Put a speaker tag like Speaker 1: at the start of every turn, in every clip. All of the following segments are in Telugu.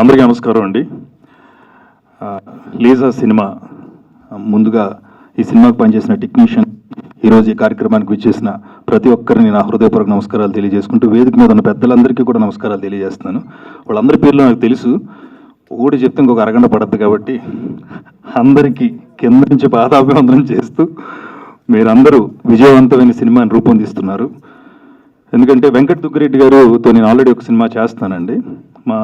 Speaker 1: అందరికీ నమస్కారం అండి. లీజా సినిమా ముందుగా ఈ సినిమాకు పనిచేసిన టెక్నీషియన్, ఈరోజు ఈ కార్యక్రమానికి విచ్చేసిన ప్రతి ఒక్కరిని నా హృదయపూర్వక నమస్కారాలు తెలియజేసుకుంటూ, వేదిక మీద ఉన్న పెద్దలందరికీ కూడా నమస్కారాలు తెలియజేస్తున్నాను. వాళ్ళందరి పేర్లు నాకు తెలుసు, ఒకటి చెప్తే ఇంకొక అరగంట పడద్దు కాబట్టి అందరికీ కింద నుంచి పాదాభివందనం చేస్తూ మీరందరూ విజయవంతమైన సినిమాని రూపొందిస్తున్నారు. ఎందుకంటే వెంకట్ దుగ్గిరెడ్డి గారితో నేను ఆల్రెడీ ఒక సినిమా చేస్తానండి, మా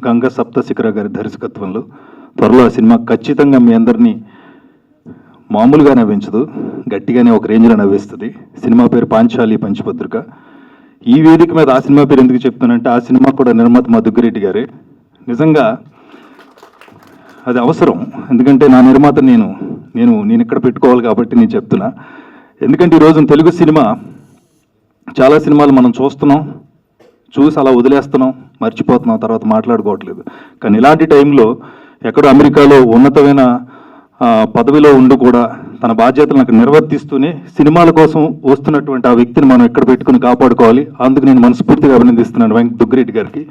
Speaker 1: గంగా సప్తశిఖర గారి దర్శకత్వంలో. త్వరలో ఆ సినిమా ఖచ్చితంగా మీ అందరినీ మామూలుగా నవ్వించదు, గట్టిగానే ఒక రేంజ్లో నవ్విస్తుంది. సినిమా పేరు పాంచాలి పంచభద్రిక. ఈ వేదిక మీద ఆ సినిమా పేరు ఎందుకు చెప్తానంటే, ఆ సినిమా కూడా నిర్మాత మా దుగ్గిరెడ్డి గారే. నిజంగా అది అవసరం, ఎందుకంటే నా నిర్మాత నేను ఇక్కడ పెట్టుకోవాలి కాబట్టి నేను చెప్తున్నా. ఎందుకంటే ఈరోజు తెలుగు సినిమా, చాలా సినిమాలు మనం చూసి అలా వదిలేస్తున్నాం, మర్చిపోతున్నాం, తర్వాత మాట్లాడుకోవట్లేదు. కానీ ఇలాంటి టైంలో ఎక్కడో అమెరికాలో ఉన్నతమైన పదవిలో ఉండి కూడా తన బాధ్యతలను అక్కడ నిర్వర్తిస్తూనే సినిమాల కోసం వస్తున్నటువంటి ఆ వ్యక్తిని మనం ఎక్కడ పెట్టుకుని కాపాడుకోవాలి. అందుకు నేను మనస్ఫూర్తిగా అభినందిస్తున్నాను వెంకట దుగ్గిరెడ్డి గారికి.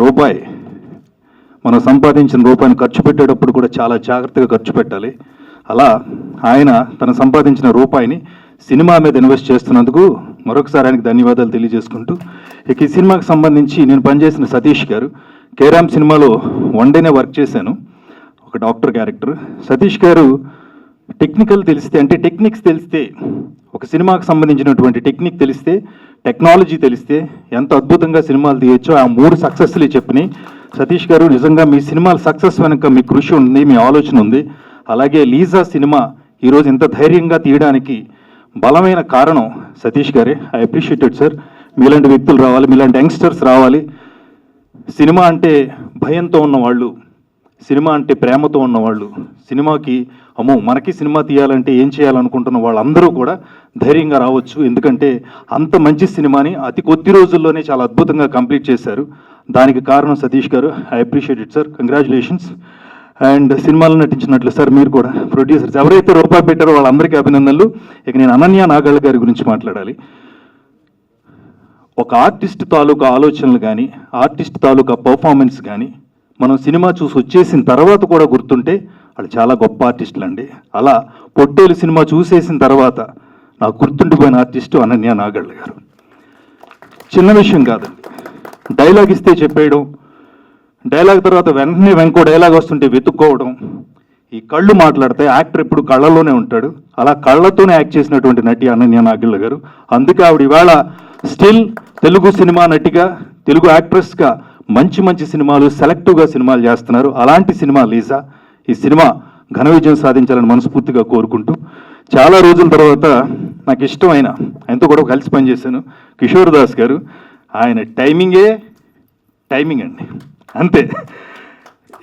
Speaker 1: రూపాయి మనం సంపాదించిన రూపాయిని ఖర్చు పెట్టేటప్పుడు కూడా చాలా జాగ్రత్తగా ఖర్చు పెట్టాలి. అలా ఆయన తను సంపాదించిన రూపాయిని సినిమా మీద ఇన్వెస్ట్ చేస్తున్నందుకు మరొకసారి ఆయనకు ధన్యవాదాలు తెలియజేసుకుంటూ, ఇక ఈ సినిమాకి సంబంధించి నేను పనిచేసిన సతీష్ గారు, కేరామ్ సినిమాలో వన్ డేనే వర్క్ చేశాను, ఒక డాక్టర్ క్యారెక్టర్. సతీష్ గారు టెక్నిక్స్ తెలిస్తే, ఒక సినిమాకి సంబంధించినటువంటి టెక్నిక్ తెలిస్తే, టెక్నాలజీ తెలిస్తే ఎంత అద్భుతంగా సినిమాలు తీయచ్చో ఆ 3 సక్సెస్లు చెప్పినాయి. సతీష్ గారు, నిజంగా మీ సినిమాల సక్సెస్ వెనక మీ కృషి ఉంది, మీ ఆలోచన ఉంది. అలాగే లీజా సినిమా ఈరోజు ఇంత ధైర్యంగా తీయడానికి బలమైన కారణం సతీష్ గారే. I appreciated sir. మీలాంటి వ్యక్తులు రావాలి, మీలాంటి యంగ్స్టర్స్ రావాలి. సినిమా అంటే భయంతో ఉన్నవాళ్ళు, సినిమా అంటే ప్రేమతో ఉన్నవాళ్ళు, సినిమాకి మనకి సినిమా తీయాలంటే ఏం చేయాలనుకుంటున్న వాళ్ళందరూ కూడా ధైర్యంగా రావచ్చు. ఎందుకంటే అంత మంచి సినిమాని అతి కొద్ది రోజుల్లోనే చాలా అద్భుతంగా కంప్లీట్ చేశారు. దానికి కారణం సతీష్ గారు. I appreciated sir, congratulations. And సినిమాలో నటించినట్లు సార్, మీరు కూడా ప్రొడ్యూసర్స్ ఎవరైతే రూపాయి పెట్టారో వాళ్ళందరికీ అభినందనలు. ఇక నేను అనన్య నాగళ్ళ గారి గురించి మాట్లాడాలి. ఒక ఆర్టిస్ట్ తాలూకా ఆలోచనలు కానీ, ఆర్టిస్ట్ తాలూకా పర్ఫార్మెన్స్ కానీ మనం సినిమా చూసి వచ్చేసిన తర్వాత కూడా గుర్తుంటే వాళ్ళు చాలా గొప్ప ఆర్టిస్టులు అండి. అలా పొట్టేలు సినిమా చూసేసిన తర్వాత నాకు గుర్తుండిపోయిన ఆర్టిస్టు అనన్య నాగళ్ళ గారు. చిన్న విషయం కాదండి, డైలాగ్ ఇస్తే చెప్పేయడం, డైలాగ్ తర్వాత వెంటనే ఇంకో డైలాగ్ వస్తుంటే వెతుక్కోవడం. ఈ కళ్ళు మాట్లాడితే యాక్టర్ ఎప్పుడు కళ్ళలోనే ఉంటాడు, అలా కళ్ళతోనే యాక్ట్ చేసినటువంటి నటి అనన్య నాగళ్ళ గారు. అందుకే ఆవిడ ఇవాళ స్టిల్ తెలుగు సినిమా నటిగా, తెలుగు యాక్ట్రెస్గా మంచి సినిమాలు, సెలెక్టివ్గా సినిమాలు చేస్తున్నారు. అలాంటి సినిమా లీజా. ఈ సినిమా ఘన విజయం సాధించాలని మనస్ఫూర్తిగా కోరుకుంటూ, చాలా రోజుల తర్వాత నాకు ఇష్టమైన ఆయనతో కూడా కలిసి పనిచేశాను, కిషోర్ దాస్ గారు. ఆయన టైమింగ్ అండి, అంతే.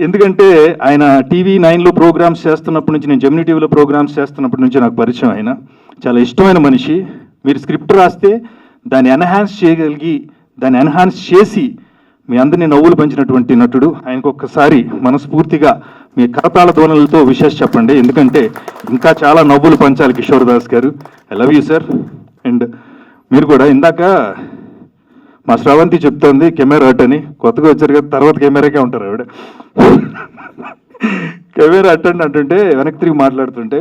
Speaker 1: ఎందుకంటే ఆయన టీవీ 9లో ప్రోగ్రామ్స్ చేస్తున్నప్పటి నుంచి, నేను జెమినీ టీవీలో ప్రోగ్రామ్స్ చేస్తున్నప్పటి నుంచి నాకు పరిచయం. ఆయన చాలా ఇష్టమైన మనిషి. మీరు స్క్రిప్ట్ రాస్తే దాన్ని ఎన్హాన్స్ చేసి మీ అందరినీ నవ్వులు పంచినటువంటి నటుడు. ఆయనకు ఒక్కసారి మనస్ఫూర్తిగా మీ కరతాళ ధ్వనులతో విషెస్ చెప్పండి, ఎందుకంటే ఇంకా చాలా నవ్వులు పంచాలి కిషోర్ దాస్ గారు. I love you sir. And మీరు కూడా, ఇందాక మా శ్రవంతి చెప్తోంది కెమెరా అట్ అని, కొత్తగా వచ్చారు కదా, తర్వాత కెమెరాకే ఉంటారు ఆవిడ. కెమెరా అటెండ్ అంటుంటే వెనక్కి తిరిగి మాట్లాడుతుంటే,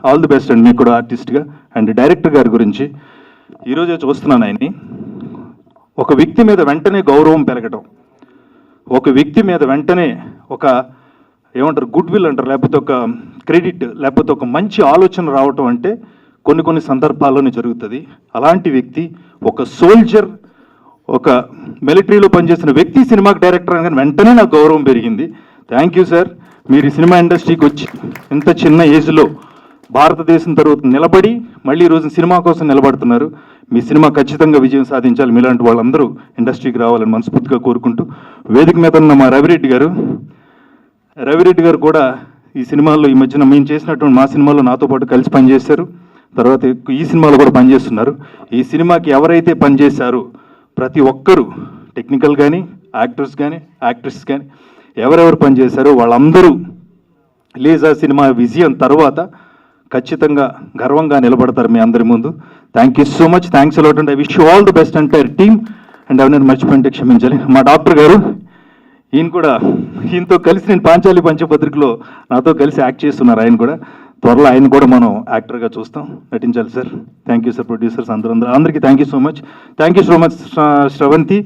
Speaker 1: ఆల్ ది బెస్ట్ అండి మీకు కూడా ఆర్టిస్ట్గా. అండ్ డైరెక్టర్ గారి గురించి ఈరోజే చూస్తున్నాను ఆయన్ని. ఒక వ్యక్తి మీద వెంటనే గౌరవం పెరగడం, ఒక వ్యక్తి మీద వెంటనే ఒక ఏమంటారు గుడ్ విల్ అంటారు, లేకపోతే ఒక క్రెడిట్, లేకపోతే ఒక మంచి ఆలోచన రావటం అంటే కొన్ని సందర్భాల్లోనే జరుగుతుంది. అలాంటి వ్యక్తి, ఒక సోల్జర్, ఒక మిలిటరీలో పనిచేసిన వ్యక్తి సినిమాకి డైరెక్టర్ అనగానే వెంటనే నాకు గౌరవం పెరిగింది. Thank you sir. మీరు ఈ సినిమా ఇండస్ట్రీకి వచ్చి ఇంత చిన్న ఏజ్లో భారతదేశం తర్వాత నిలబడి మళ్ళీ ఈరోజు సినిమా కోసం నిలబడుతున్నారు. మీ సినిమా ఖచ్చితంగా విజయం సాధించాలి. మీలాంటి వాళ్ళందరూ ఇండస్ట్రీకి రావాలని మనస్ఫూర్తిగా కోరుకుంటూ, వేదిక మీద ఉన్న మా రవిరెడ్డి గారు కూడా ఈ సినిమాల్లో, ఈ మధ్యన మేము చేసినటువంటి మా సినిమాలో నాతో పాటు కలిసి పనిచేశారు. తర్వాత ఈ సినిమాలో కూడా పనిచేస్తున్నారు. ఈ సినిమాకి ఎవరైతే పనిచేశారో ప్రతి ఒక్కరూ, టెక్నికల్ కానీ, యాక్టర్స్ కానీ, యాక్ట్రెస్ కానీ, ఎవరెవరు పనిచేశారో వాళ్ళందరూ లీజా సినిమా విజయం తర్వాత ఖచ్చితంగా గర్వంగా నిలబడతారు మీ అందరి ముందు. Thank you so much. Thanks a lot and I wish you all the best entire team. And ఎవరైనా మర్చిపోయింటే క్షమించాలి. మా డాక్టర్ గారు, ఈయన కూడా ఈయనతో కలిసి నేను పాంచాలి పంచపత్రికలో నాతో కలిసి యాక్ట్ చేస్తున్నారు. ఆయన కూడా త్వరలో ఆయన కూడా మనం యాక్టర్గా చూస్తాం, నటించాలి sir. Thank you sir, producers అందరికీ thank you so much. Thank you so much Sravanthi.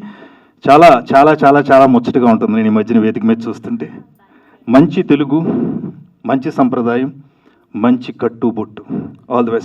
Speaker 1: చాలా చాలా చాలా చాలా ముచ్చటగా ఉంటుంది నేను ఈ మధ్యన వేదిక మీద చూస్తుంటే. మంచి తెలుగు, మంచి సంప్రదాయం, మంచి కట్టుబొట్టు. All the best.